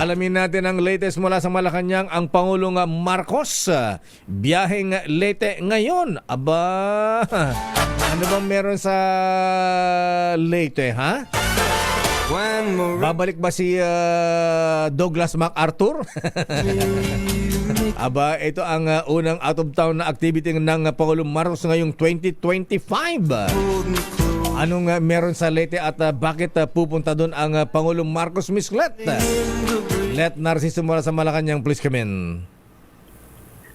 Alamin natin ang latest mula sa Malacanang, ang Pangulong Marcos. Biyaheng Leyte ngayon. Aba, ano bang meron sa Leyte, ha? Babalik ba si Douglas MacArthur? Aba, ito ang unang out-of-town na activity ng Pangulong Marcos ngayong 2025. Anong meron sa Leyte at bakit pupunta doon ang Pangulong Marcos, Miss Let? Let Narciso mula sa Malacanang, please come in.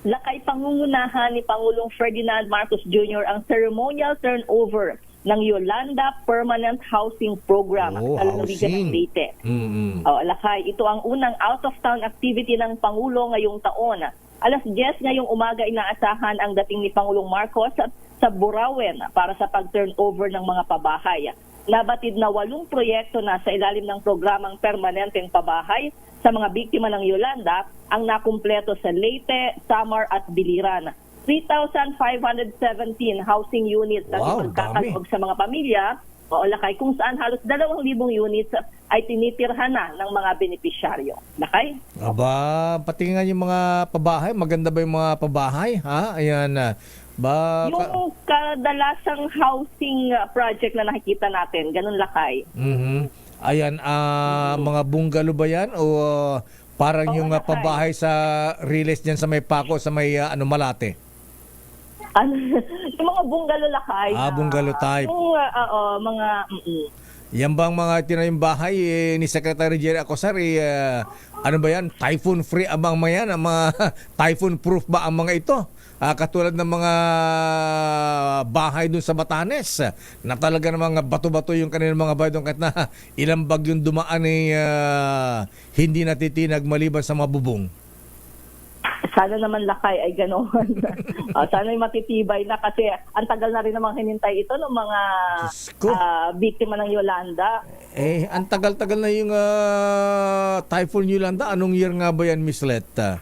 Lakay pangungunahan ni Pangulong Ferdinand Marcos Jr. ang ceremonial turnover ng Yolanda Permanent Housing Program sa lalawigan ng Leyte. Lakay, ito ang unang out-of-town activity ng Pangulo ngayong taon. Alas 10 ngayong umaga inaasahan ang dating ni Pangulong Marcos sa Burauen para sa pag-turnover ng mga pabahay. Nabatid na 8 proyekto na sa ilalim ng programang permanenteng pabahay sa mga biktima ng Yolanda ang nakumpleto sa Leyte, Samar at Biliran. 3,517 housing units ang magkakaroon sa mga pamilya Lakay, kung saan halos 2,000 units ay tinitirhan na ng mga benepisyaryo. Lakay? Aba, pati nga yung mga pabahay, maganda ba yung mga pabahay? Ha? Ayan na. Yung kadalasang housing project na nakikita natin, ganun Lakay. Ayan, mga bungalow ba yan? O parang yung pabahay sa Riles dyan sa may Paco, sa may Malate? Yung mga bungalow Lakay. Bungalow type. Yung mga... Yan bang mga tinayong bahay ni Secretary Jerry Acosar, ano ba yan? Typhoon free abang mga yan? Mga typhoon proof ba ang mga ito? Katulad ng mga bahay dun sa Batanes na talaga namang bato-bato yung kanilang mga bahay doon kahit na ilang bagyong dumaan hindi natitinag maliban sa mabubong. Sana naman Lakay ay ganoon. Sana ay matitibay na kasi ang tagal na rin namang hinintay ito ng mga biktima ng Yolanda. Ang tagal-tagal na yung Typhoon Yolanda. Anong year nga ba yan, Miss Letta?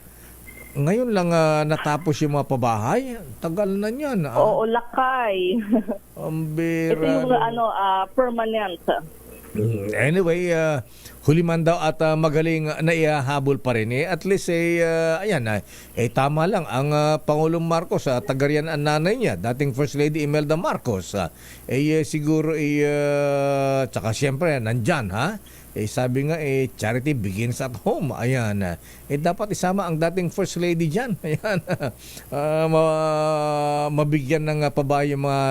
Ngayon lang natapos yung mga pabahay. Tagal na yan. Oo, Lakay. Ito yung permanent. Anyway, huli man daw at magaling na ihahabol pa rin. At least, tama lang. Ang Pangulong Marcos, tagarian ang nanay niya, dating First Lady Imelda Marcos. Siguro, tsaka siyempre, nandyan, ha? Sabi nga, charity begins at home. Ayan. Dapat isama ang dating First Lady dyan. Ayan. Mabigyan ng pabahay yung mga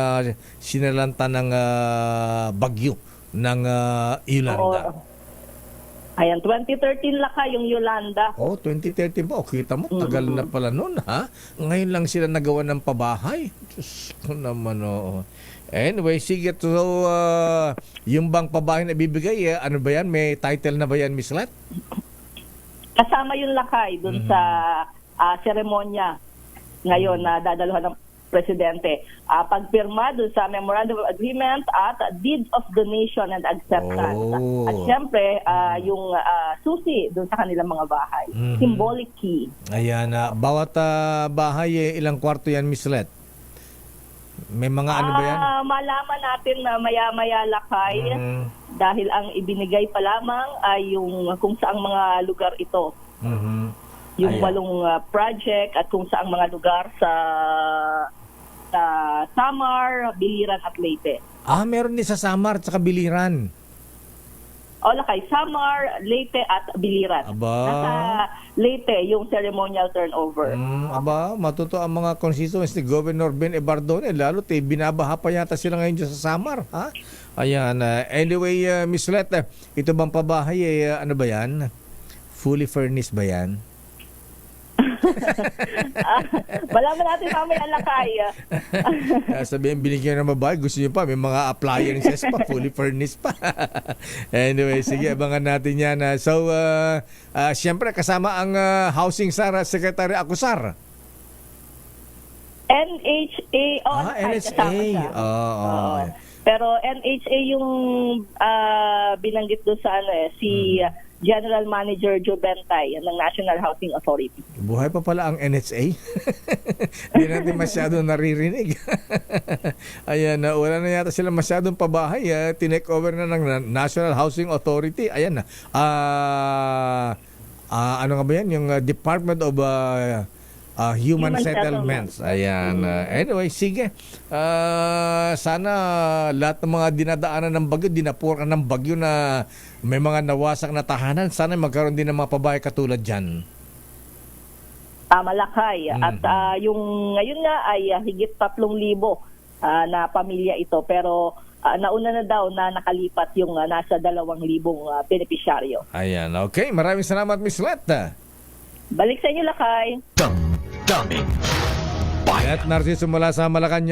sinalanta ng bagyo ng Yolanda. Ayan, 2013 Lakay yung Yolanda. 2013 ba? Kita mo, tagal na pala nun, ha? Ngayon lang sila nagawa ng pabahay. Diyos ko naman, Anyway, sige, so, yung bang pabahay na bibigay, ano ba yan? May title na ba yan, Miss Lat? Kasama yung Lakay dun sa seremonya ngayon na dadaluhan ng Presidente. Pagpirma dun sa Memorandum of Agreement at Deed of Donation and Acceptance. At siyempre, yung susi dun sa kanilang mga bahay. Symbolic key. Ayan, bawat bahay, ilang kwarto yan, Miss Let? May mga ano ba yan? Malaman natin na maya-maya Lakay dahil ang ibinigay pa lamang ay yung kung saang mga lugar ito. Yung 8 project at kung saang mga lugar sa Samar, Biliran at Leyte. Meron din sa Samar at Biliran. Lakay, Samar, Leyte at Biliran. Nasa Leyte yung ceremonial turnover. Matuto ang mga constituents ni Governor Ben Ebardone, lalo binabaha pa yata sila ngayon dyan sa Samar, ha? Ayan, anyway, Miss Let, ito bang pabahay, ano ba yan? Fully furnished ba yan? Malaman natin mamaya Lakay. Sabihin, binigyan ng babae, gusto niyo pa, may mga appliances pa, fully furnished pa. Anyway, sige, abangan natin yan. So, siyempre, kasama ang Housing SAR Secretary Acosar. NHA. NHA. Pero NHA yung binanggit doon sa si General Manager Joe Bentay ng National Housing Authority. Buhay pa pala ang NHA. Hindi natin masyado naririnig. Ayan, wala na yata sila masyadong pabahay. Tinake over na ng National Housing Authority. Ayan na. ano nga ba yan? Yung Department of Human Human Settlements. Ayan. Anyway, sige. Sana lahat ng mga dinadaanan ng bagyo, dinapuran ng bagyo na may mga nawasak na tahanan, sana magkaroon din ng mga pabahay katulad dyan. Tama, Lakay. At yung ngayon nga ay higit 3,000 na pamilya ito. Pero nauna na daw na nakalipat yung nasa 2,000 benepisyaryo. Ayan. Okay. Maraming salamat, Miss Letta. Balik sa inyo, Lakay. At Narciso mula sa Malacanang.